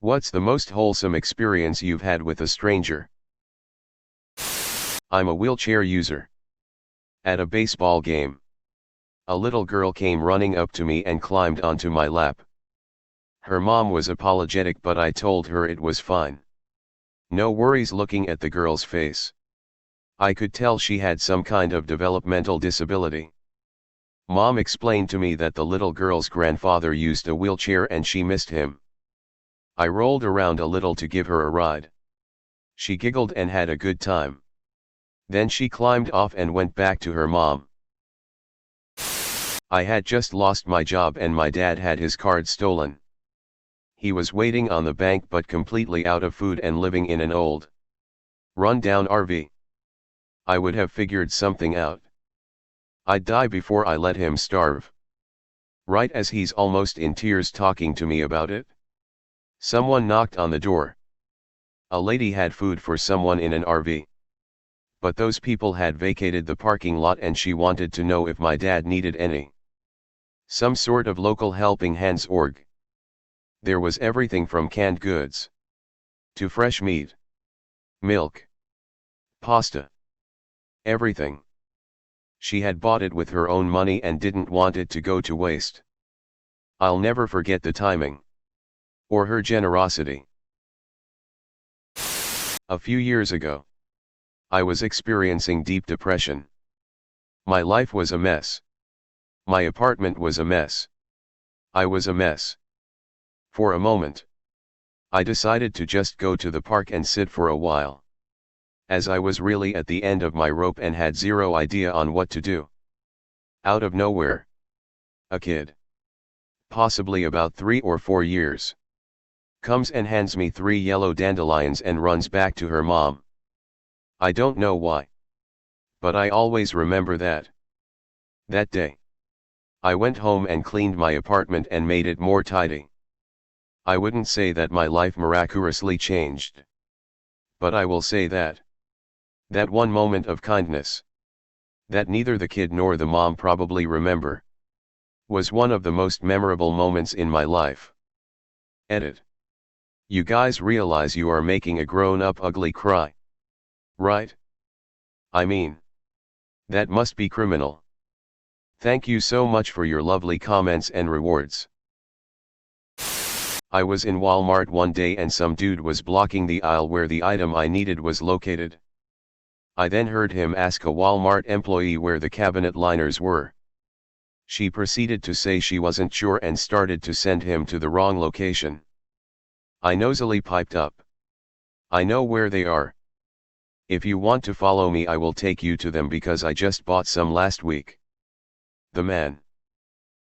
What's the most wholesome experience you've had with a stranger? I'm a wheelchair user. At a baseball game, a little girl came running up to me and climbed onto my lap. Her mom was apologetic, but I told her it was fine. No worries. Looking at the girl's face, I could tell she had some kind of developmental disability. Mom explained to me that the little girl's grandfather used a wheelchair and she missed him. I rolled around a little to give her a ride. She giggled and had a good time. Then she climbed off and went back to her mom. I had just lost my job and my dad had his card stolen. He was waiting on the bank but completely out of food and living in an old, run-down RV. I would have figured something out. I'd die before I let him starve. Right as he's almost in tears talking to me about it, someone knocked on the door. A lady had food for someone in an RV. But those people had vacated the parking lot and she wanted to know if my dad needed any. Some sort of local helping hands org. There was everything from canned goods to fresh meat, milk, pasta. Everything. She had bought it with her own money and didn't want it to go to waste. I'll never forget the timing. Or her generosity. A few years ago, I was experiencing deep depression. My life was a mess. My apartment was a mess. I was a mess. For a moment, I decided to just go to the park and sit for a while, as I was really at the end of my rope and had zero idea on what to do. Out of nowhere, a kid, possibly about 3 or 4 years, comes and hands me 3 yellow dandelions and runs back to her mom. I don't know why, but I always remember that. That day, I went home and cleaned my apartment and made it more tidy. I wouldn't say that my life miraculously changed, but I will say that one moment of kindness, that neither the kid nor the mom probably remember, was one of the most memorable moments in my life. Edit. You guys realize you are making a grown-up ugly cry, right? I mean, that must be criminal. Thank you so much for your lovely comments and rewards. I was in Walmart one day and some dude was blocking the aisle where the item I needed was located. I then heard him ask a Walmart employee where the cabinet liners were. She proceeded to say she wasn't sure and started to send him to the wrong location. I nosily piped up, "I know where they are. If you want to follow me I will take you to them because I just bought some last week." The man,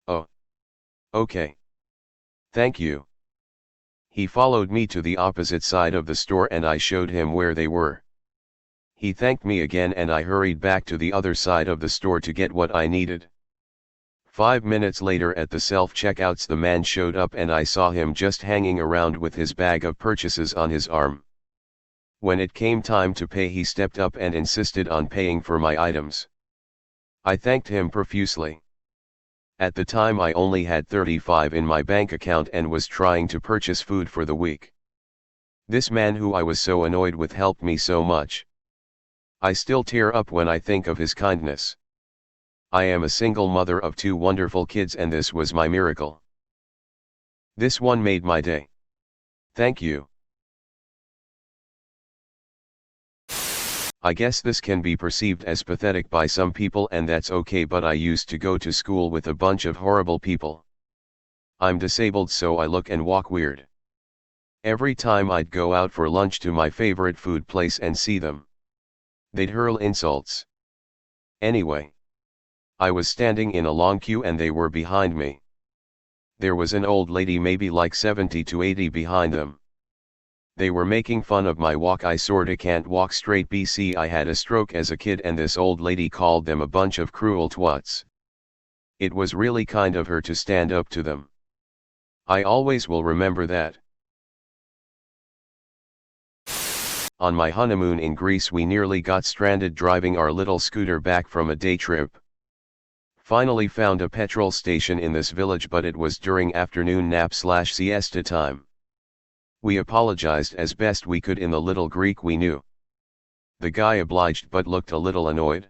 "Oh. Okay. Thank you." He followed me to the opposite side of the store and I showed him where they were. He thanked me again and I hurried back to the other side of the store to get what I needed. 5 minutes later at the self-checkouts the man showed up and I saw him just hanging around with his bag of purchases on his arm. When it came time to pay he stepped up and insisted on paying for my items. I thanked him profusely. At the time I only had $35 in my bank account and was trying to purchase food for the week. This man who I was so annoyed with helped me so much. I still tear up when I think of his kindness. I am a single mother of 2 wonderful kids and this was my miracle. This one made my day. Thank you. I guess this can be perceived as pathetic by some people and that's okay, but I used to go to school with a bunch of horrible people. I'm disabled so I look and walk weird. Every time I'd go out for lunch to my favorite food place and see them, they'd hurl insults. Anyway, I was standing in a long queue and they were behind me. There was an old lady maybe like 70 to 80 behind them. They were making fun of my walk. I sorta can't walk straight BC. I had a stroke as a kid and this old lady called them a bunch of cruel twats. It was really kind of her to stand up to them. I always will remember that. On my honeymoon in Greece we nearly got stranded driving our little scooter back from a day trip. Finally found a petrol station in this village but it was during afternoon nap/siesta time. We apologized as best we could in the little Greek we knew. The guy obliged but looked a little annoyed.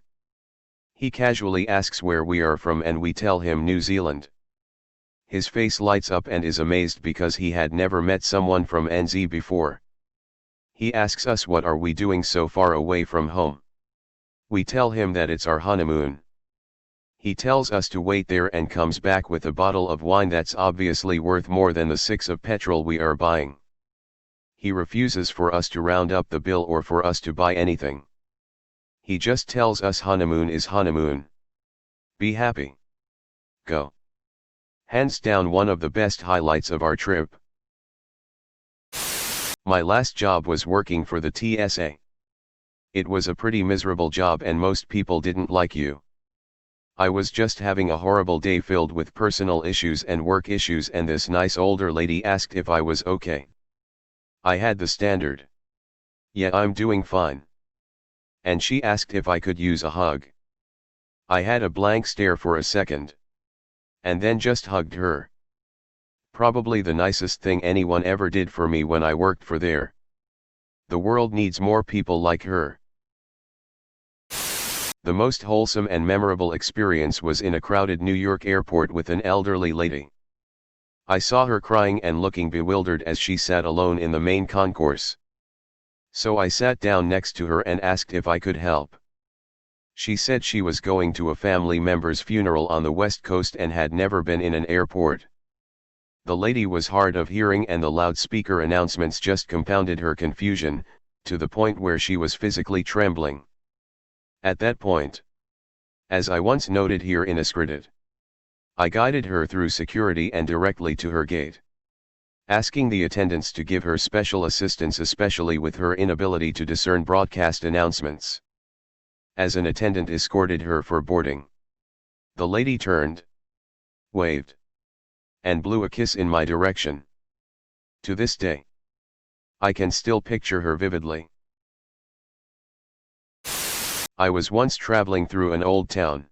He casually asks where we are from and we tell him New Zealand. His face lights up and is amazed because he had never met someone from NZ before. He asks us what are we doing so far away from home. We tell him that it's our honeymoon. He tells us to wait there and comes back with a bottle of wine that's obviously worth more than the 6 of petrol we are buying. He refuses for us to round up the bill or for us to buy anything. He just tells us honeymoon is honeymoon. Be happy. Go. Hands down one of the best highlights of our trip. My last job was working for the TSA. It was a pretty miserable job and most people didn't like you. I was just having a horrible day filled with personal issues and work issues and this nice older lady asked if I was okay. I had the standard. Yeah, I'm doing fine. And she asked if I could use a hug. I had a blank stare for a second. And then just hugged her. Probably the nicest thing anyone ever did for me when I worked for there. The world needs more people like her. The most wholesome and memorable experience was in a crowded New York airport with an elderly lady. I saw her crying and looking bewildered as she sat alone in the main concourse. So I sat down next to her and asked if I could help. She said she was going to a family member's funeral on the West Coast and had never been in an airport. The lady was hard of hearing and the loudspeaker announcements just compounded her confusion, to the point where she was physically trembling. At that point, as I once noted here in AskReddit, I guided her through security and directly to her gate, asking the attendants to give her special assistance especially with her inability to discern broadcast announcements. As an attendant escorted her for boarding, the lady turned, waved, and blew a kiss in my direction. To this day, I can still picture her vividly. I was once traveling through an old town,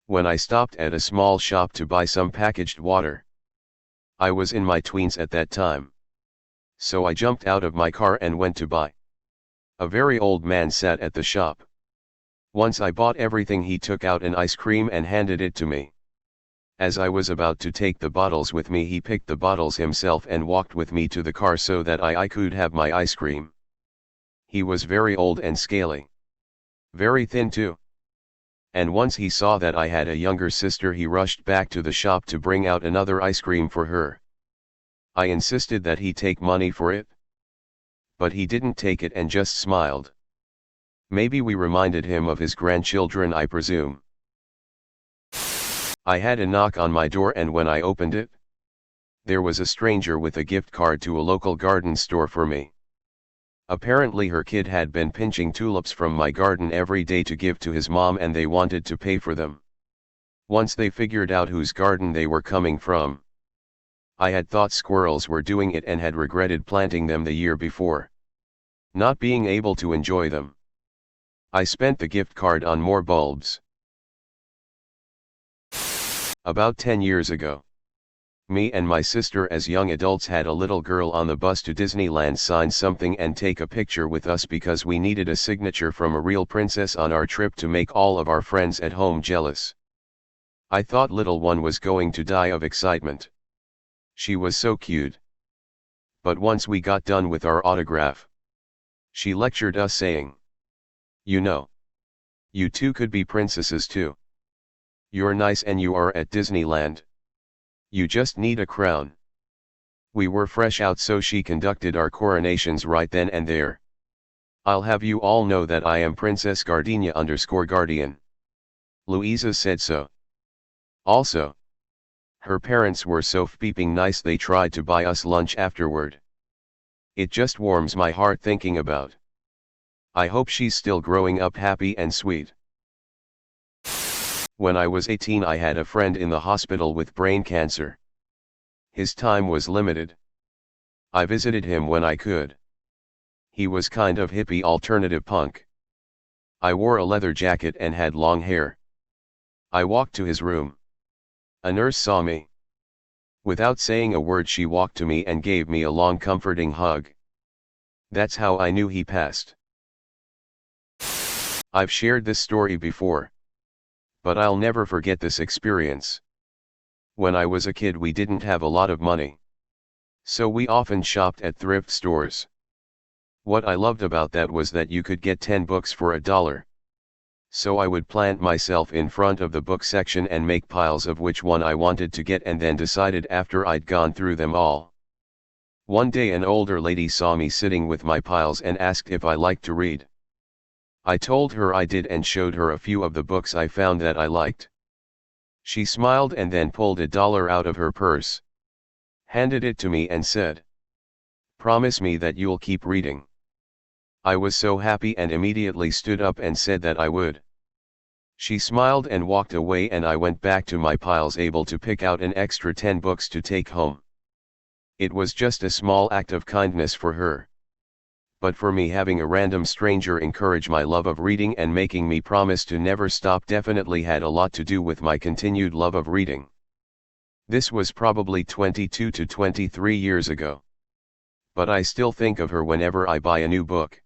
when I stopped at a small shop to buy some packaged water. I was in my tweens at that time. So I jumped out of my car and went to buy. A very old man sat at the shop. Once I bought everything, he took out an ice cream and handed it to me. As I was about to take the bottles with me, he picked the bottles himself and walked with me to the car so that I could have my ice cream. He was very old and scaly. Very thin too. And once he saw that I had a younger sister, he rushed back to the shop to bring out another ice cream for her. I insisted that he take money for it. But he didn't take it and just smiled. Maybe we reminded him of his grandchildren, I presume. I had a knock on my door and when I opened it, there was a stranger with a gift card to a local garden store for me. Apparently her kid had been pinching tulips from my garden every day to give to his mom and they wanted to pay for them. Once they figured out whose garden they were coming from, I had thought squirrels were doing it and had regretted planting them the year before, not being able to enjoy them. I spent the gift card on more bulbs. About 10 years ago, me and my sister as young adults had a little girl on the bus to Disneyland sign something and take a picture with us because we needed a signature from a real princess on our trip to make all of our friends at home jealous. I thought little one was going to die of excitement. She was so cute. But once we got done with our autograph, she lectured us saying, "You know, you two could be princesses too. You're nice and you are at Disneyland. You just need a crown." We were fresh out, so she conducted our coronations right then and there. "I'll have you all know that I am Princess Gardenia _Guardian. Louisa said so. Also, her parents were so flipping nice they tried to buy us lunch afterward. It just warms my heart thinking about. I hope she's still growing up happy and sweet." When I was 18, I had a friend in the hospital with brain cancer. His time was limited. I visited him when I could. He was kind of hippie alternative punk. I wore a leather jacket and had long hair. I walked to his room. A nurse saw me. Without saying a word she walked to me and gave me a long comforting hug. That's how I knew he passed. I've shared this story before. But I'll never forget this experience. When I was a kid we didn't have a lot of money. So we often shopped at thrift stores. What I loved about that was that you could get 10 books for $1. So I would plant myself in front of the book section and make piles of which one I wanted to get and then decided after I'd gone through them all. One day an older lady saw me sitting with my piles and asked if I liked to read. I told her I did and showed her a few of the books I found that I liked. She smiled and then pulled $1 out of her purse, handed it to me and said, "Promise me that you'll keep reading." I was so happy and immediately stood up and said that I would. She smiled and walked away and I went back to my piles able to pick out an extra 10 books to take home. It was just a small act of kindness for her. But for me, having a random stranger encourage my love of reading and making me promise to never stop definitely had a lot to do with my continued love of reading. This was probably 22 to 23 years ago. But I still think of her whenever I buy a new book.